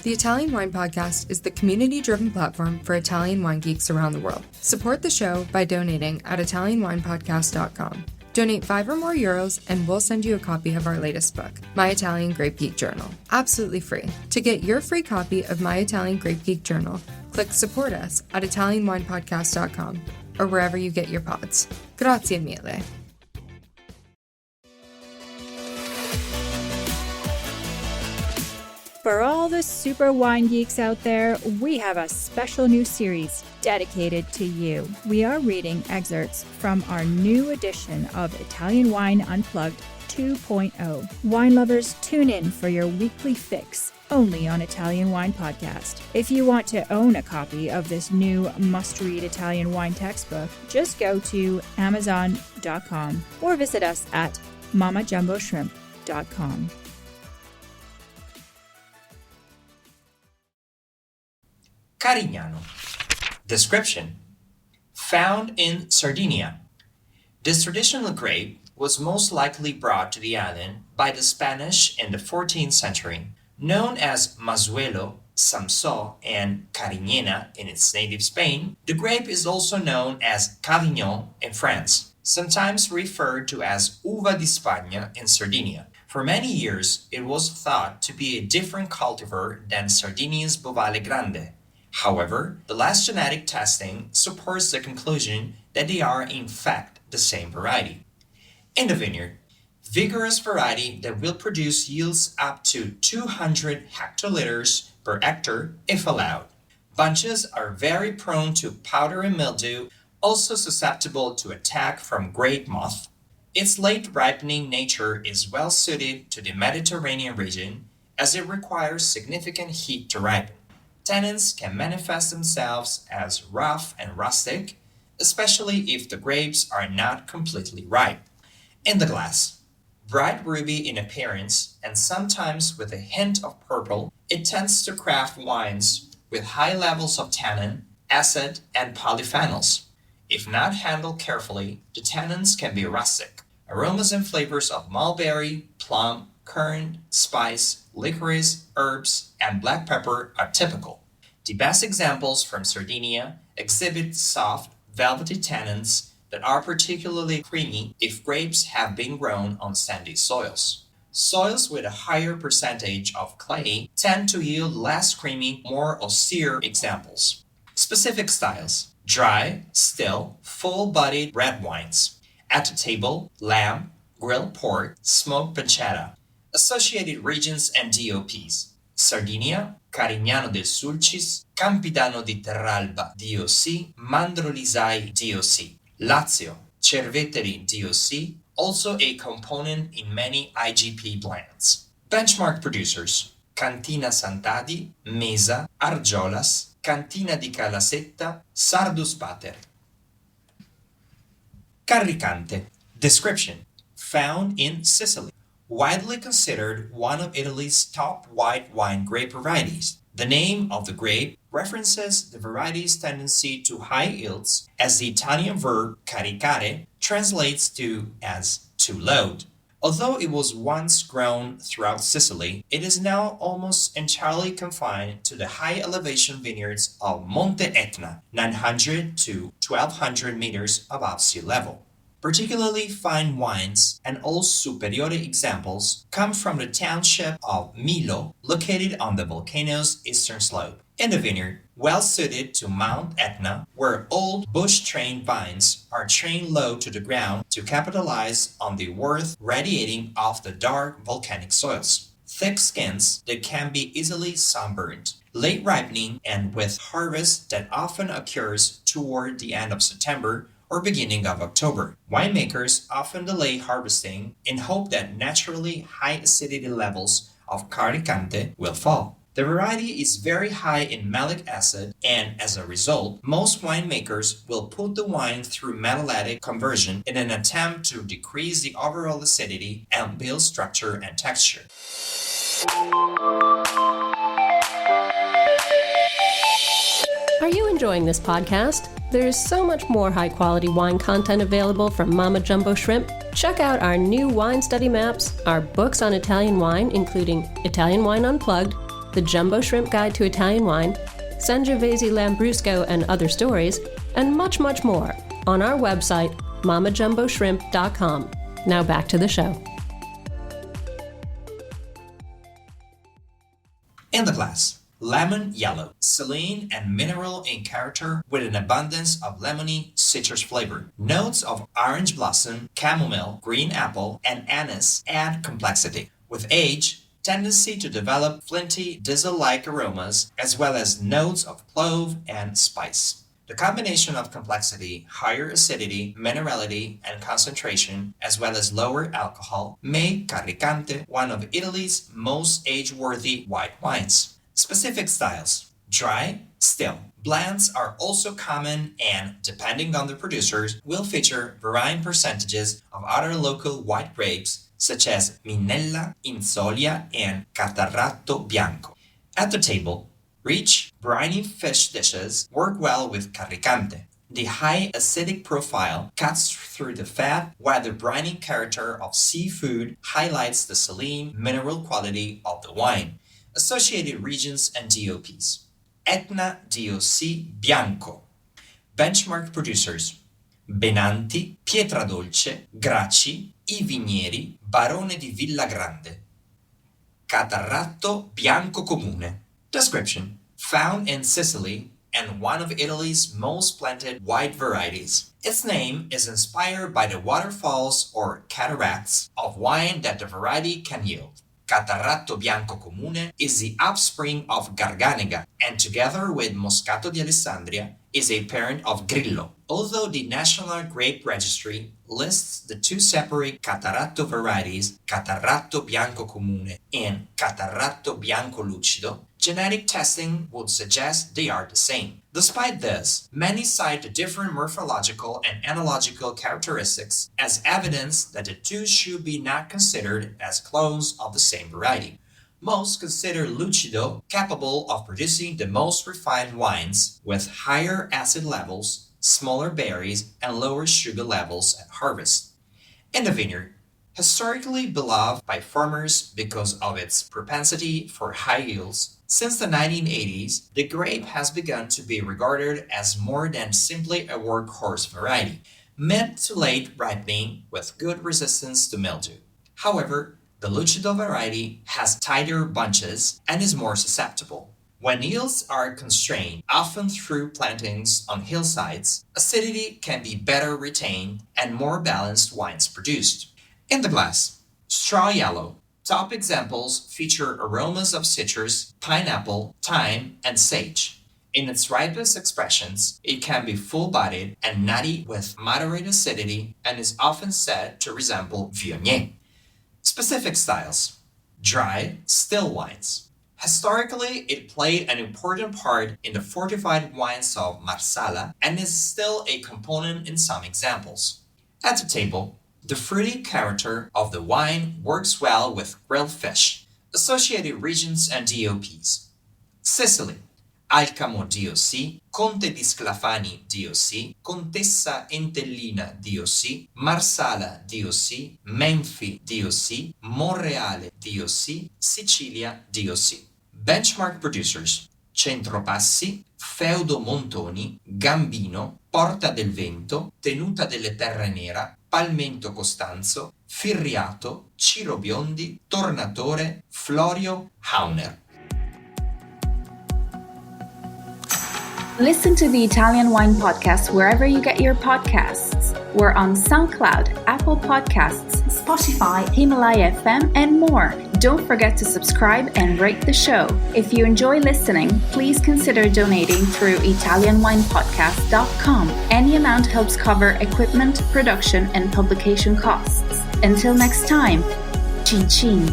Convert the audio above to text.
The Italian Wine Podcast is the community-driven platform for Italian wine geeks around the world. Support the show by donating at italianwinepodcast.com. Donate €5 or more and we'll send you a copy of our latest book, My Italian Grape Geek Journal, absolutely free. To get your free copy of My Italian Grape Geek Journal, click Support Us at italianwinepodcast.com or wherever you get your pods. Grazie mille. For all the super wine geeks out there, we have a special new series dedicated to you. We are reading excerpts from our new edition of Italian Wine Unplugged 2.0. Wine lovers, tune in for your weekly fix only on Italian Wine Podcast. If you want to own a copy of this new must-read Italian wine textbook, just go to Amazon.com or visit us at mamajumboshrimp.com. Carignano. Description: found in Sardinia. This traditional grape was most likely brought to the island by the Spanish in the 14th century. Known as Mazuelo, Samsó, and Carignana in its native Spain, the grape is also known as Carignan in France, sometimes referred to as Uva di Spagna in Sardinia. For many years, it was thought to be a different cultivar than Sardinia's Bovale Grande. However, the last genetic testing supports the conclusion that they are in fact the same variety. In the vineyard, vigorous variety that will produce yields up to 200 hectoliters per hectare if allowed. Bunches are very prone to powder and mildew, also susceptible to attack from grape moth. Its late ripening nature is well suited to the Mediterranean region as it requires significant heat to ripen. Tannins can manifest themselves as rough and rustic, especially if the grapes are not completely ripe. In the glass, bright ruby in appearance and sometimes with a hint of purple, it tends to craft wines with high levels of tannin, acid, and polyphenols. If not handled carefully, the tannins can be rustic. Aromas and flavors of mulberry, plum, currant, spice, licorice, herbs, and black pepper are typical. The best examples from Sardinia exhibit soft, velvety tannins that are particularly creamy if grapes have been grown on sandy soils. Soils with a higher percentage of clay tend to yield less creamy, more austere examples. Specific styles: dry, still, full-bodied red wines. At the table, lamb, grilled pork, smoked pancetta. Associated regions and DOPs: Sardinia, Carignano del Sulcis, Campidano di Terralba DOC, Mandrolisai DOC. Lazio, Cerveteri DOC, also a component in many IGP blends. Benchmark producers: Cantina Sant'Adi, Mesa, Argiolas, Cantina di Calasetta, Sardus Pater. Carricante. Description: found in Sicily. Widely considered one of Italy's top white wine grape varieties. The name of the grape references the variety's tendency to high yields, as the Italian verb caricare translates to as to load. Although it was once grown throughout Sicily, it is now almost entirely confined to the high elevation vineyards of Monte Etna, 900 to 1200 meters above sea level. Particularly fine wines and all superiore examples come from the township of Milo, located on the volcano's eastern slope. In the vineyard, well suited to Mount Etna, where old bush-trained vines are trained low to the ground to capitalize on the warmth radiating off the dark volcanic soils. Thick skins that can be easily sunburned. Late ripening and with harvest that often occurs toward the end of September or beginning of October. Winemakers often delay harvesting in hope that naturally high acidity levels of Carricante will fall. The variety is very high in malic acid, and as a result, most winemakers will put the wine through malitic conversion in an attempt to decrease the overall acidity and build structure and texture. Are you enjoying this podcast? There is so much more high-quality wine content available from Mama Jumbo Shrimp. Check out our new wine study maps, our books on Italian wine, including Italian Wine Unplugged, The Jumbo Shrimp Guide to Italian Wine, Sangiovese Lambrusco and Other Stories, and much, much more on our website, mamajumboshrimp.com. Now back to the show. In the glass, lemon yellow, saline and mineral in character with an abundance of lemony citrus flavor. Notes of orange blossom, chamomile, green apple, and anise add complexity. With age, tendency to develop flinty, diesel-like aromas, as well as notes of clove and spice. The combination of complexity, higher acidity, minerality, and concentration, as well as lower alcohol, make Carricante one of Italy's most age-worthy white wines. Specific styles: dry, still. Blends are also common and, depending on the producers, will feature varying percentages of other local white grapes such as Minella, Insolia, and Catarratto Biano. At the table, rich, briny fish dishes work well with Carricante. The high acidic profile cuts through the fat, while the briny character of seafood highlights the saline, mineral quality of the wine. Associated regions and DOPs. Etna DOC Bianco. Benchmark producers: Benanti, Pietradolce, Gracci, I Vinieri, Barone di Villagrande. Catarratto Biano comune. Description: found in Sicily and one of Italy's most planted white varieties. Its name is inspired by the waterfalls or cataracts of wine that the variety can yield. Catarratto Biano comune is the offspring of Garganega, and together with Moscato di Alessandria, is a parent of Grillo. Although the National Grape Registry lists the two separate Catarratto varieties, Catarratto Biano comune and Catarratto Biano lucido, genetic testing would suggest they are the same. Despite this, many cite the different morphological and enological characteristics as evidence that the two should be not considered as clones of the same variety. Most consider Lucido capable of producing the most refined wines with higher acid levels, smaller berries, and lower sugar levels at harvest. In the vineyard, historically beloved by farmers because of its propensity for high yields, since the 1980s, the grape has begun to be regarded as more than simply a workhorse variety, mid to late ripening with good resistance to mildew. However, the Lucido variety has tighter bunches and is more susceptible. When yields are constrained, often through plantings on hillsides, acidity can be better retained and more balanced wines produced. In the glass, straw yellow. Top examples feature aromas of citrus, pineapple, thyme, and sage. In its ripest expressions, it can be full-bodied and nutty with moderate acidity and is often said to resemble Viognier. Specific styles: dry, still wines. Historically, it played an important part in the fortified wines of Marsala and is still a component in some examples. At the table, the fruity character of the wine works well with grilled fish. Associated regions and DOPs: Sicily, Alcamo DOC, Conte di Sclafani DOC, Contessa Entellina DOC, Marsala DOC, Menfi DOC, Monreale DOC, Sicilia DOC. Benchmark producers: Centropassi, Feudo Montoni, Gambino, Porta del Vento, Tenuta delle Terre Nera, Palmento Costanzo, Firriato, Ciro Biondi, Tornatore, Florio, Hauner. Listen to the Italian Wine Podcast wherever you get your podcasts. We're on SoundCloud, Apple Podcasts, Spotify, Himalaya FM, and more. Don't forget to subscribe and rate the show. If you enjoy listening, please consider donating through ItalianWinePodcast.com. Any amount helps cover equipment, production, and publication costs. Until next time, Cin Cin.